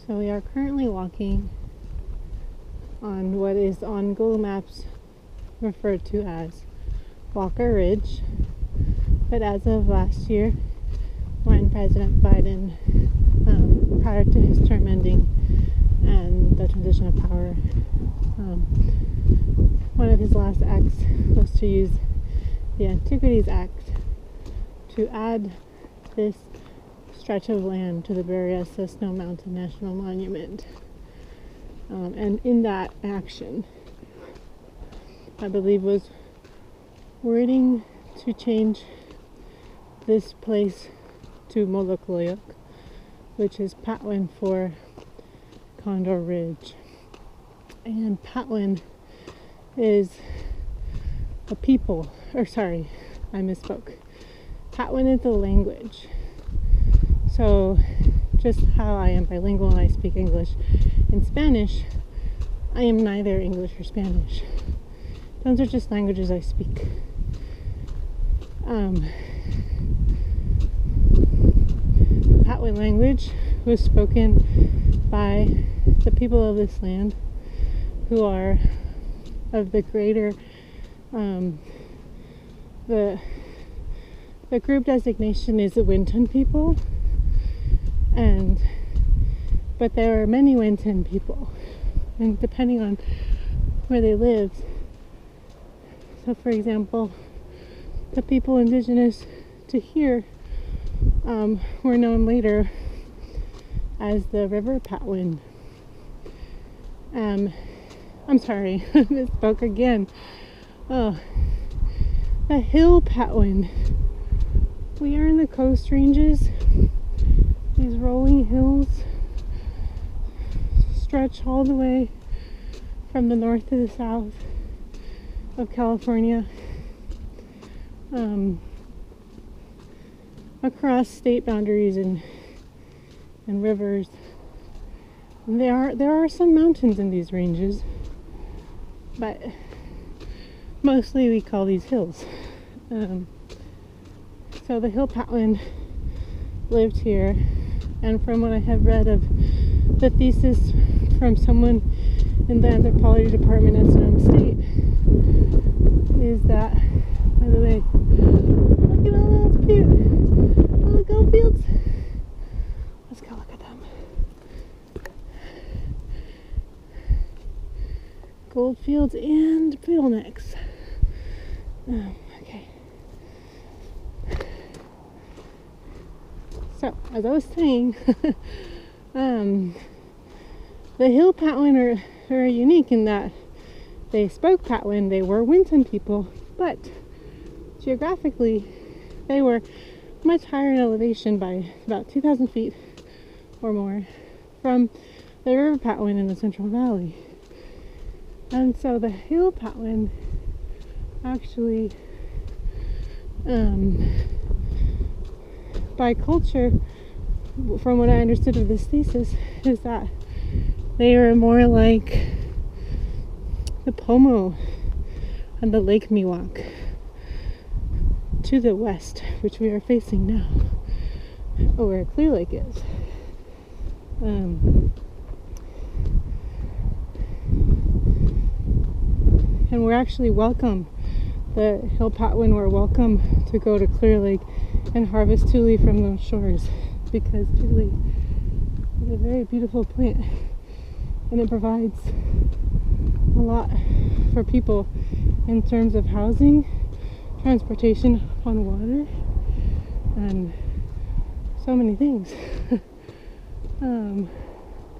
So we are currently walking on what is on Google Maps referred to as Walker Ridge. But as of last year, when President Biden, prior to his term ending and the transition of power, one of his last acts was to use the Antiquities Act to add this stretch of land to the Berryessa Snow Mountain National Monument. And in that action, I believe, was wording to change this place to Molok Luyuk, which is Patwin for Condor Ridge. And Patwin is a people, or sorry, I misspoke. Patwin is a language. So just how I am bilingual and I speak English and Spanish, I am neither English or Spanish. Those are just languages I speak. The Patwin language was spoken by the people of this land, who are of the greater, the group designation is the Winton people, but there are many Winton people, and depending on where they lived. So, for example, the people indigenous to here were known later as the River Patwin. I'm sorry, I misspoke again. The Hill Patwin. We are in the Coast Ranges. These rolling hills stretch all the way from the north to the south of California, across state boundaries and rivers. And there are some mountains in these ranges, but mostly we call these hills. So the Hill Patwin lived here, and from what I have read of the thesis from someone in the anthropology department at Sonoma State, is that, by the way, look at all those little gold fields. Let's go look at them. Gold fields and bottlenecks. Okay. So, as I was saying, the Hill Patwin are very unique in that they spoke Patwin. They were Winton people, but geographically, they were much higher in elevation by about 2,000 feet or more from the River Patwin in the Central Valley. And so the Hill Patwin actually, by culture, from what I understood of this thesis, is that they are more like the Pomo and the Lake Miwok to the west, which we are facing now, where Clear Lake is. And we're actually welcome. The Hill Patwin were welcome to go to Clear Lake and harvest tule from those shores, because tule is a very beautiful plant and it provides a lot for people in terms of housing, transportation on water, and so many things.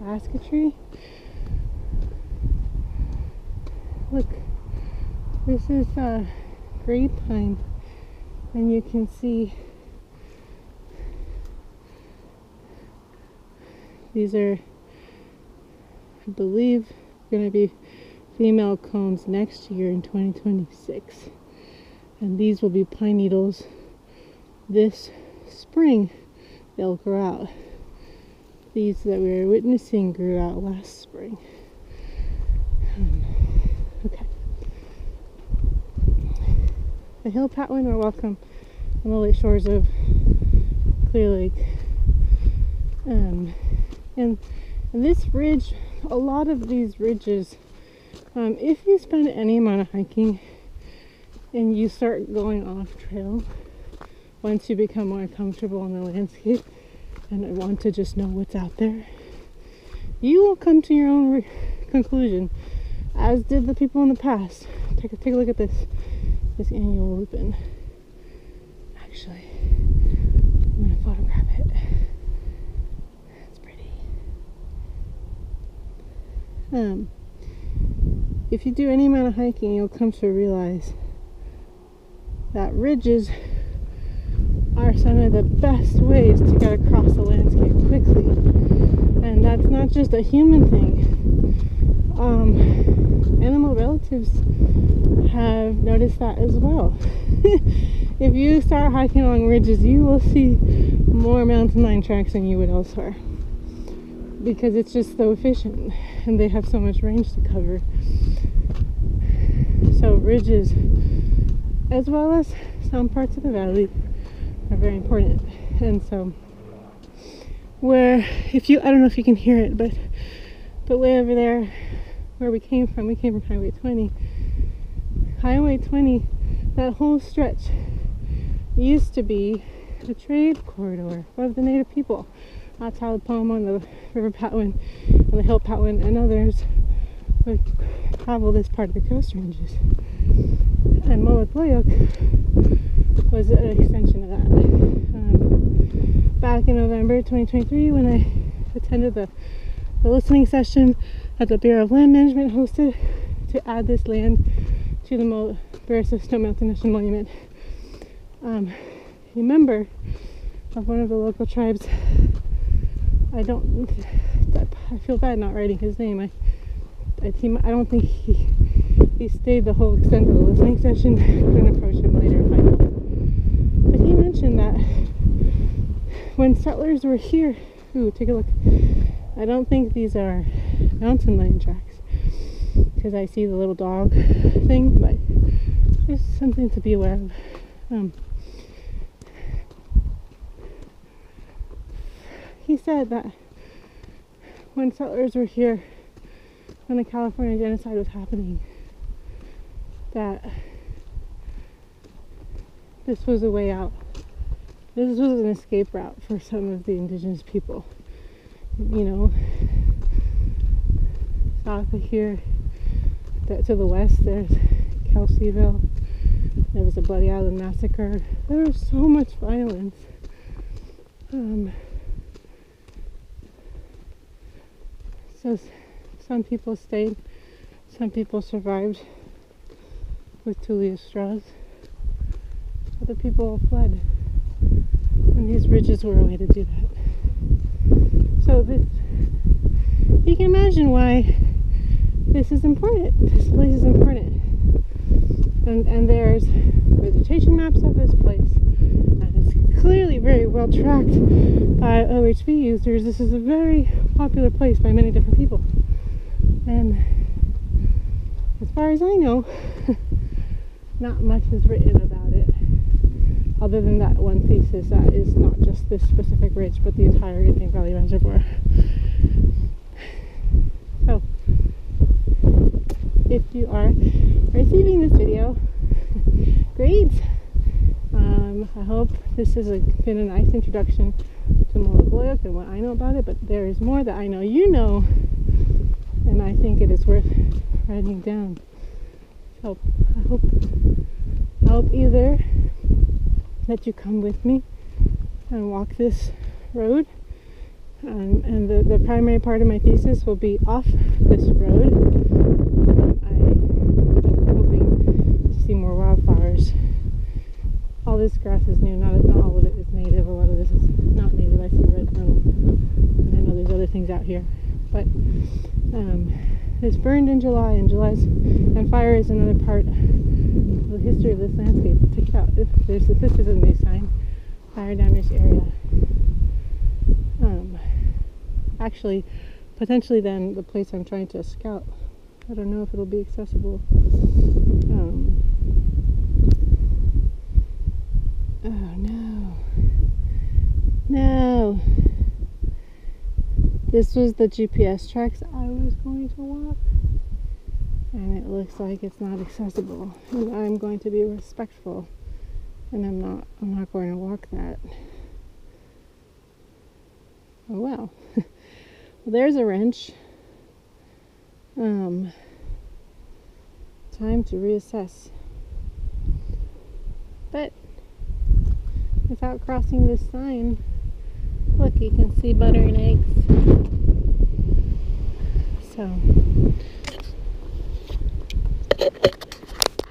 Basketry. Look, this is grape pine, and you can see these are, I believe, going to be female cones next year in 2026, and these will be pine needles this spring. They'll grow out. These that we were witnessing grew out last spring. Okay. The Hill Patwin are welcome on the lake shores of Clear Lake. And And this ridge, a lot of these ridges, if you spend any amount of hiking and you start going off trail, once you become more comfortable in the landscape and want to just know what's out there, you will come to your own conclusion, as did the people in the past. Take a look at this annual lupin. Actually, I'm gonna photograph it. It's pretty. If you do any amount of hiking, you'll come to realize that ridges are some of the best ways to get across the landscape quickly. And that's not just a human thing. Animal relatives have noticed that as well. If you start hiking along ridges, you will see more mountain lion tracks than you would elsewhere, because it's just so efficient and they have so much range to cover. So ridges, as well as some parts of the valley, are very important. And so where, I don't know if you can hear it, but way over there where we came from Highway 20. Highway 20, that whole stretch used to be a trade corridor of the native people. That's how the Pomo and the River Patwin and the Hill Patwin and others would travel this part of the coast ranges. And Molok Luyuk was an extension of that. Back in November 2023, when I attended the listening session that the Bureau of Land Management hosted to add this land to the Bureau of Snow Mountain National Monument, a member of one of the local tribes, I feel bad not writing his name. I don't think he stayed the whole extent of the listening session. I couldn't approach him later and find out. But he mentioned that when settlers were here, take a look. I don't think these are mountain lion tracks, because I see the little dog thing, but just something to be aware of. He said that when settlers were here, when the California genocide was happening, that this was a way out. This was an escape route for some of the indigenous people. South of here, to the west, there's Kelseyville. There was a Bloody Island massacre. There was so much violence. So some people stayed, some people survived with Tulia straws. Other people fled. And these ridges were a way to do that. So you can imagine why this is important. This place is important. And there's vegetation maps of this place. And it's clearly very well tracked by OHV users. This is a very popular place by many different people. And as far as I know, not much is written about it, other than that one thesis that is not just this specific ridge, but the entire Indian Valley Reservoir. So, if you are receiving this video, great. I hope this has been a nice introduction to Molok Luyuk and what I know about it, but there is more that I know you know, and I think it is worth writing down. So I hope either that you come with me and walk this road, and the primary part of my thesis will be off this road. I'm hoping to see more wildflowers. All this grass is new, not all of it is native. A lot of this is not native. I see red thyme, and I know there's other things out here, but this burned in July, and fire is another part of the history of this landscape. Check it out. This is a new sign, fire damaged area. Actually, potentially then the place I'm trying to scout, I don't know if it'll be accessible. Oh no. This was the GPS tracks I was going to walk, and it looks like it's not accessible, and I'm going to be respectful, and I'm not going to walk that. Oh well. Well, there's a wrench. Time to reassess. But without crossing this sign, look, you can see butter and eggs. So